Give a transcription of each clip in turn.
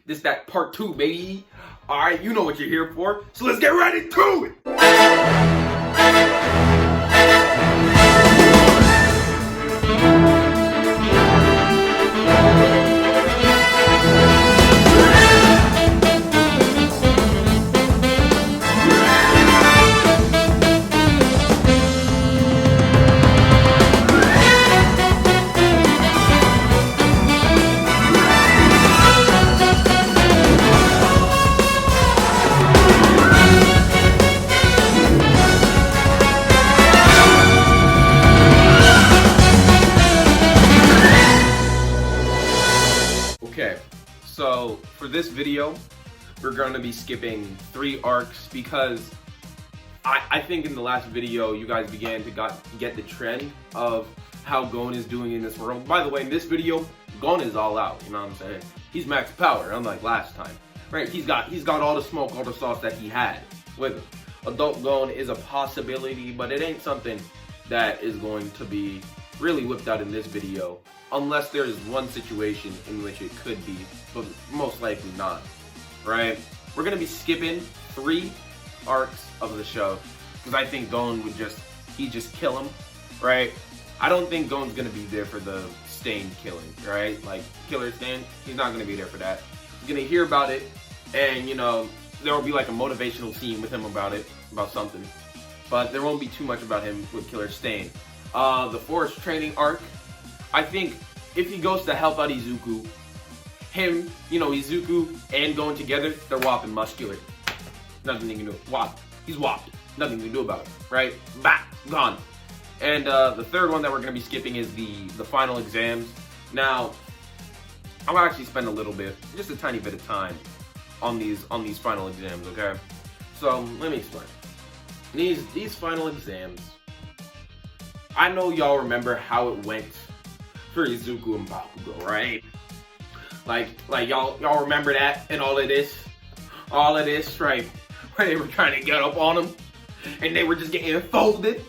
This that part 2, baby. Alright, you know what you're here for, so let's get right into it! Okay, so for this video, we're going to be skipping 3 arcs because I think in the last video you guys began to get the trend of how Gon is doing in this world. By the way, in this video, Gon is all out, you know what I'm saying? He's max power, unlike last time. Right, he's got all the smoke, all the sauce that he had with him. Adult Gon is a possibility, but it ain't something that is going to be really whipped out in this video. Unless there is one situation in which it could be, but most likely not, right? We're going to be skipping 3 arcs of the show, because I think Gon would just kill him, right? I don't think Gon's going to be there for the Stain killing, right? Like, Killer Stain, he's not going to be there for that. He's going to hear about it, and, you know, there will be like a motivational scene with him about something. But there won't be too much about him with Killer Stain. The Forest Training arc, I think if he goes to help out Izuku, him, you know, Izuku and Gon together, they're whopping muscular. Nothing you can do. Whop. He's whopped. Nothing you can do about it, right? Bah, gone. And the third one that we're going to be skipping is the final exams. Now, I'm going to actually spend a little bit, just a tiny bit of time on these final exams, okay? So, let me explain. These final exams, I know y'all remember how it went for Izuku and Bakugo, right? Like y'all remember that and all of this, right? Where they were trying to get up on him, and they were just getting folded,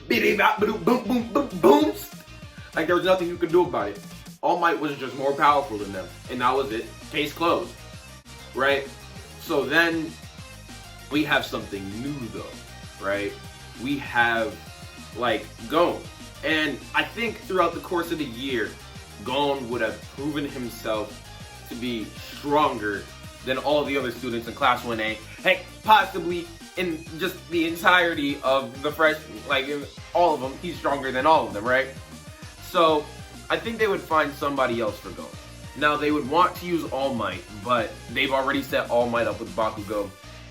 boom, boom, boom, booms. Like there was nothing you could do about it. All Might was just more powerful than them, and that was it. Case closed, right? So then we have something new though, right? We have like Gon. And I think throughout the course of the year, Gon would have proven himself to be stronger than all the other students in Class 1A. Heck, possibly in just the entirety of the freshmen, like in all of them, he's stronger than all of them, right? So I think they would find somebody else for Gon. Now they would want to use All Might, but they've already set All Might up with Bakugo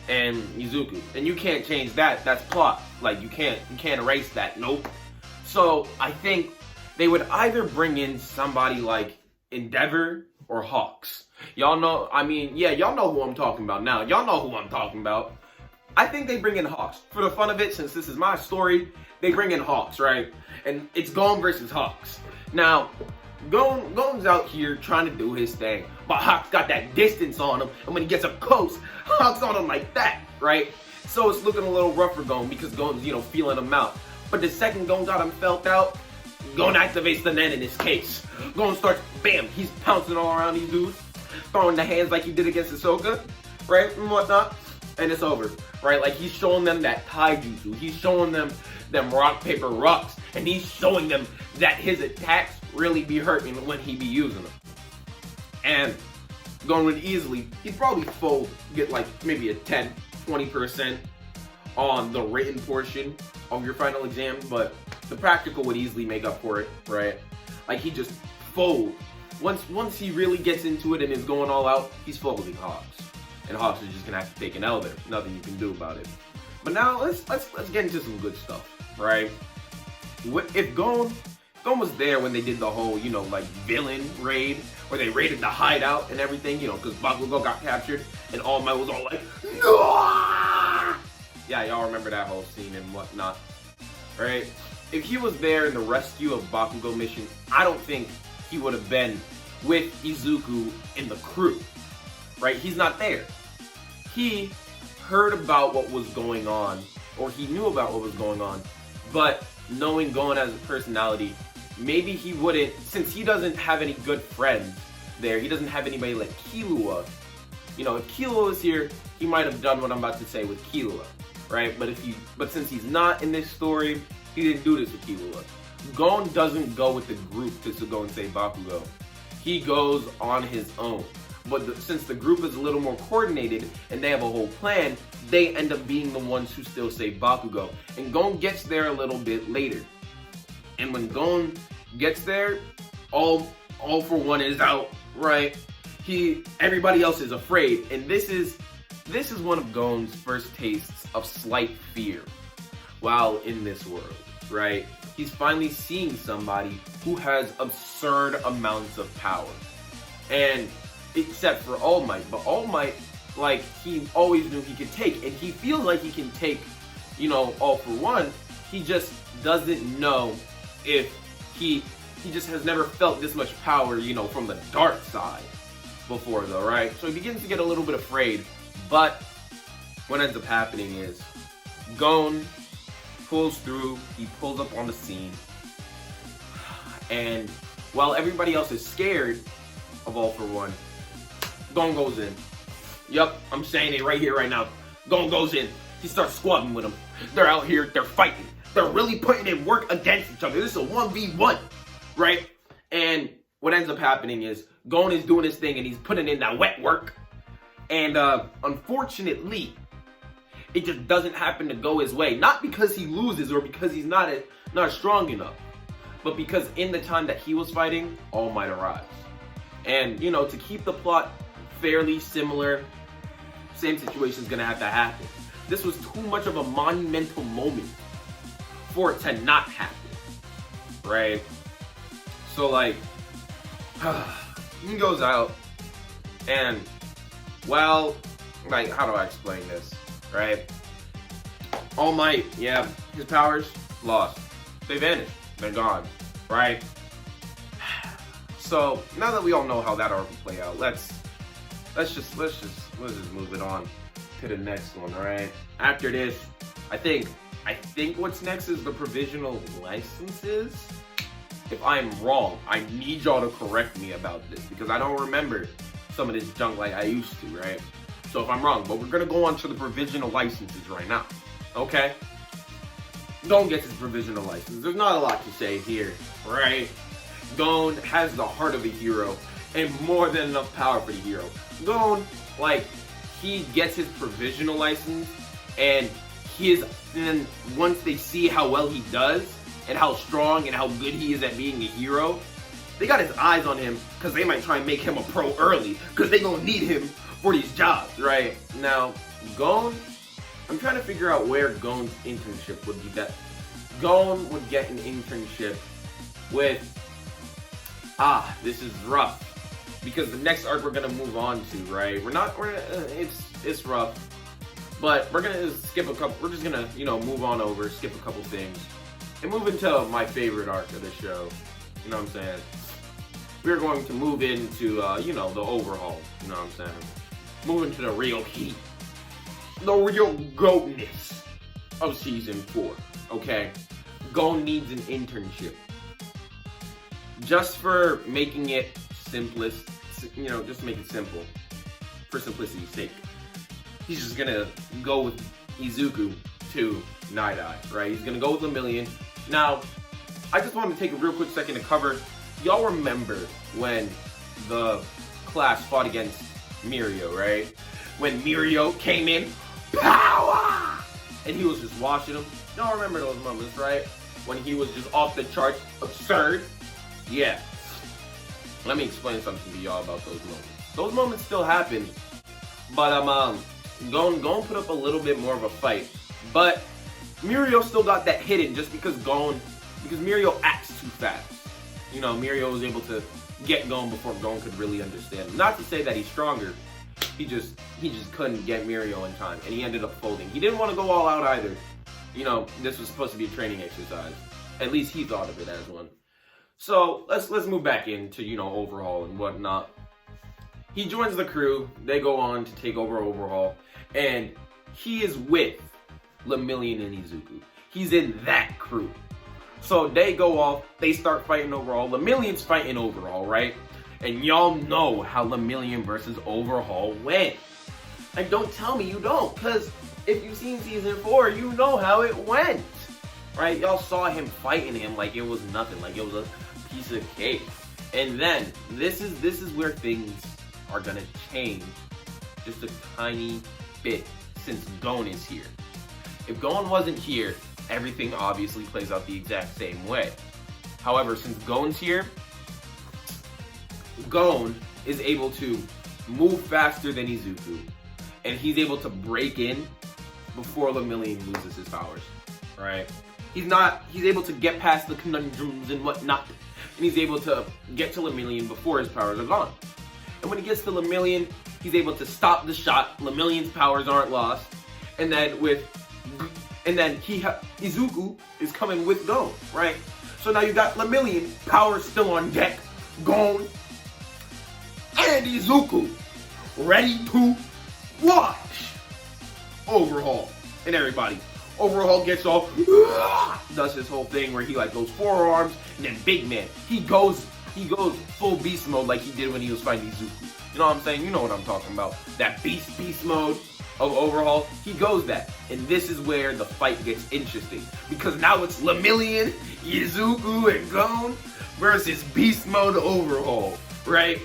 and Izuku. And you can't change that, that's plot. Like you can't erase that, nope. So I think they would either bring in somebody like Endeavor or Hawks. Y'all know, I mean, yeah, y'all know who I'm talking about now. Y'all know who I'm talking about. I think they bring in Hawks. For the fun of it, since this is my story, they bring in Hawks, right? And it's Gon versus Hawks. Now, Gon's out here trying to do his thing, but Hawks got that distance on him, and when he gets up close, Hawks on him like that, right? So it's looking a little rough for Gon because Gon's, you know, feeling him out. But the second Gon got him felt out, Gon activates the Nen in his case. Gon starts, bam, he's pouncing all around these dudes, throwing the hands like he did against Ahsoka, right, and whatnot, and it's over, right? Like, he's showing them that taijutsu, he's showing them rock, paper, rocks, and he's showing them that his attacks really be hurting when he be using them. And Gon would easily, he'd probably fold, get like maybe a 10, 20% on the written portion of your final exam, but the practical would easily make up for it, right? Like he just fold. Once he really gets into it and is going all out, he's folding Hawks. And Hawks is just gonna have to take an L there. Nothing you can do about it. But now let's get into some good stuff, right? If Gon was there when they did the whole, you know, like villain raid, where they raided the hideout and everything, you know, because Bakugo got captured and All Might was all like, no! Yeah, y'all remember that whole scene and whatnot, right? If he was there in the rescue of Bakugo mission, I don't think he would have been with Izuku in the crew, right? He's not there. He heard about what was going on, or he knew about what was going on, but knowing Gon as a personality, maybe he wouldn't, since he doesn't have any good friends, there. He doesn't have anybody like Killua. You know, if Killua was here, he might have done what I'm about to say with Killua, right? But since he's not in this story, he didn't do this with Killua. Gon doesn't go with the group to go and save Bakugo. He goes on his own. But since the group is a little more coordinated and they have a whole plan, they end up being the ones who still save Bakugo. And Gon gets there a little bit later. And when Gon gets there, all for one is out, right? Everybody else is afraid, and this is one of Gon's first tastes of slight fear while in this world, right? He's finally seeing somebody who has absurd amounts of power. And except for All Might, but All Might, like, he always knew he could take, and he feels like he can take, you know, All for One. He just doesn't know if he just has never felt this much power, you know, from the dark side before, though, right? So he begins to get a little bit afraid, but what ends up happening is Gon pulls through, he pulls up on the scene, and while everybody else is scared of All for One, Gon goes in. Yup, I'm saying it right here, right now. Gon goes in. He starts squabbling with them. They're out here, they're fighting. They're really putting in work against each other. This is a 1v1, right? And what ends up happening is Gon is doing his thing and he's putting in that wet work. And unfortunately, it just doesn't happen to go his way. Not because he loses or because he's not strong enough, but because in the time that he was fighting, All Might arrives. And, you know, to keep the plot fairly similar, same situation is going to have to happen. This was too much of a monumental moment for it to not happen, right? So, like, he goes out, and, well, like, how do I explain this, right? All Might, yeah, his powers, lost. They vanished. They're gone, right? So, now that we all know how that arc will play out, let's just move it on to the next one, right? After this, I think what's next is the provisional licenses. If I'm wrong, I need y'all to correct me about this because I don't remember some of this junk like I used to, right? So if I'm wrong, but we're gonna go on to the provisional licenses right now, okay? Gon gets his provisional license. There's not a lot to say here, right? Gon has the heart of a hero and more than enough power for the hero. Gon, like, he gets his provisional license, and then once they see how well he does and how strong and how good he is at being a hero, they got his eyes on him because they might try and make him a pro early because they gonna need him for these jobs, right? Now, Gon, I'm trying to figure out where Gon's internship would be. That Gon would get an internship with, this is rough. Because the next arc we're gonna move on to, right? It's rough, but we're gonna skip a couple. We're just gonna, you know, move on over, skip a couple things, and move into my favorite arc of the show. You know what I'm saying? We're going to move into, you know, the overhaul. You know what I'm saying? Move into the real heat, the real goatness of season 4. Okay, Gon needs an internship. Just for making it simplest, you know, just to make it simple, for simplicity's sake. He's just gonna go with Izuku to Night Eye, right? He's gonna go with Lemillion. Now, I just want to take a real quick second to cover, y'all remember when the class fought against Mirio, right? When Mirio came in, power! And he was just watching them. Y'all remember those moments, right? When he was just off the charts, absurd. Yeah. Let me explain something to y'all about those moments. Those moments still happen, but Gon put up a little bit more of a fight. But Mirio still got that hidden just because Mirio acts too fast. You know, Mirio was able to get Gon before Gon could really understand him. Not to say that he's stronger. He just couldn't get Mirio in time, and he ended up folding. He didn't want to go all out either. You know, this was supposed to be a training exercise. At least he thought of it as one. So let's move back into, you know, Overhaul and whatnot. He joins the crew. They go on to take over Overhaul, and he is with Lemillion and Izuku. He's in that crew. So they go off. They start fighting Overhaul. Lemillion's fighting Overhaul, right? And y'all know how Lemillion versus Overhaul went. Like, don't tell me you don't, because if you've seen season 4, you know how it went. Right? Y'all saw him fighting him like it was nothing, like it was a piece of cake. And then, this is where things are gonna change just a tiny bit since Gon is here. If Gon wasn't here, everything obviously plays out the exact same way. However, since Gon's here, Gon is able to move faster than Izuku, and he's able to break in before Lemillion loses his powers, right? He's able to get past the conundrums and whatnot, and he's able to get to Lemillion before his powers are gone. And when he gets to Lemillion, he's able to stop the shot, Lemillion's powers aren't lost, and then Izuku is coming with Gon, right? So now you got Lemillion, powers still on deck, Gon, and Izuku ready to watch Overhaul and everybody. Overhaul gets off, does his whole thing where he like goes forearms, and then big man, he goes full beast mode like he did when he was fighting Izuku. You know what I'm saying? You know what I'm talking about. That beast mode of Overhaul, he goes that. And this is where the fight gets interesting, because now it's Lemillion, Izuku, and Gon versus beast mode Overhaul, right?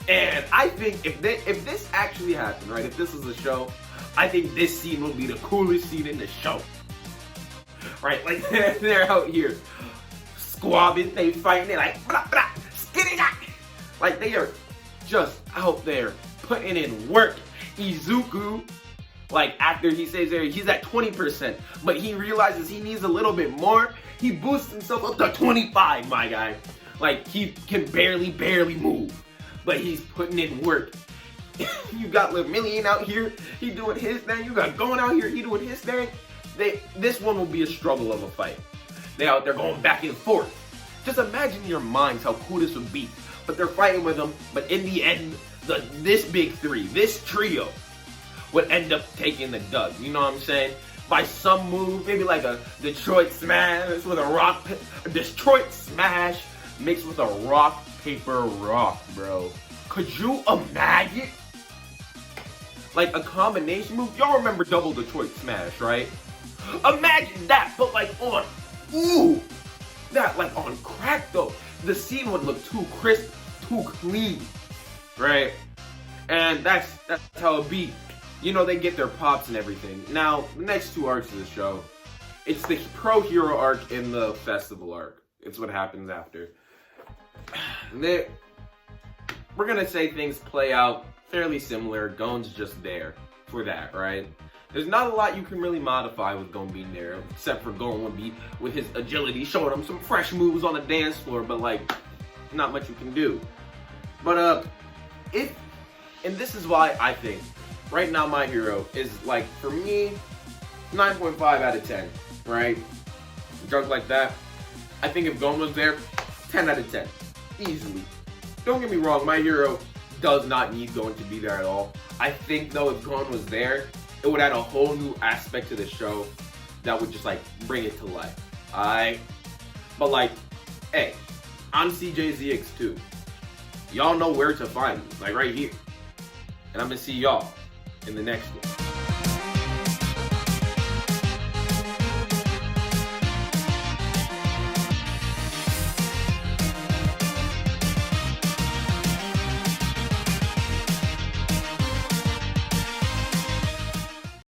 And I think if this actually happened, right, if this was a show, I think this scene will be the coolest scene in the show. Right, like they're out here squabbing, they fighting, they're like blah, blah, skitty, like they are just out there putting in work. Izuku, like after he saves there, he's at 20%, but he realizes he needs a little bit more. He boosts himself up to 25, my guy. Like he can barely move, but he's putting in work. You got Lemillion out here, he doing his thing. You got Gon out here, he doing his thing. This one will be a struggle of a fight. They out there going back and forth. Just imagine in your minds how cool this would be. But they're fighting with them. But in the end, this big three, this trio, would end up taking the dub. You know what I'm saying? By some move, maybe like a Detroit Smash with a Detroit Smash mixed with a rock, paper, rock, bro. Could you imagine? Like a combination move? Y'all remember Double Detroit Smash, right? Imagine that, but like on, that like on crack though. The scene would look too crisp, too clean, right? And that's how it be. You know, they get their pops and everything. Now, the next two arcs of the show, it's the Pro Hero arc and the Festival arc. It's what happens after. We're gonna say things play out fairly similar. Gon's just there for that, right? There's not a lot you can really modify with Gon being there, except for Gon would be with his agility, showing him some fresh moves on the dance floor, but like, not much you can do. But and this is why I think, right now My Hero is like, for me, 9.5 out of 10, right? Junk like that. I think if Gon was there, 10 out of 10, easily. Don't get me wrong, My Hero does not need Gon to be there at all. I think though, if Gon was there, it would add a whole new aspect to the show that would just like bring it to life. Alright? But like, hey, I'm CJZX2. Y'all know where to find me, like right here. And I'm gonna see y'all in the next one.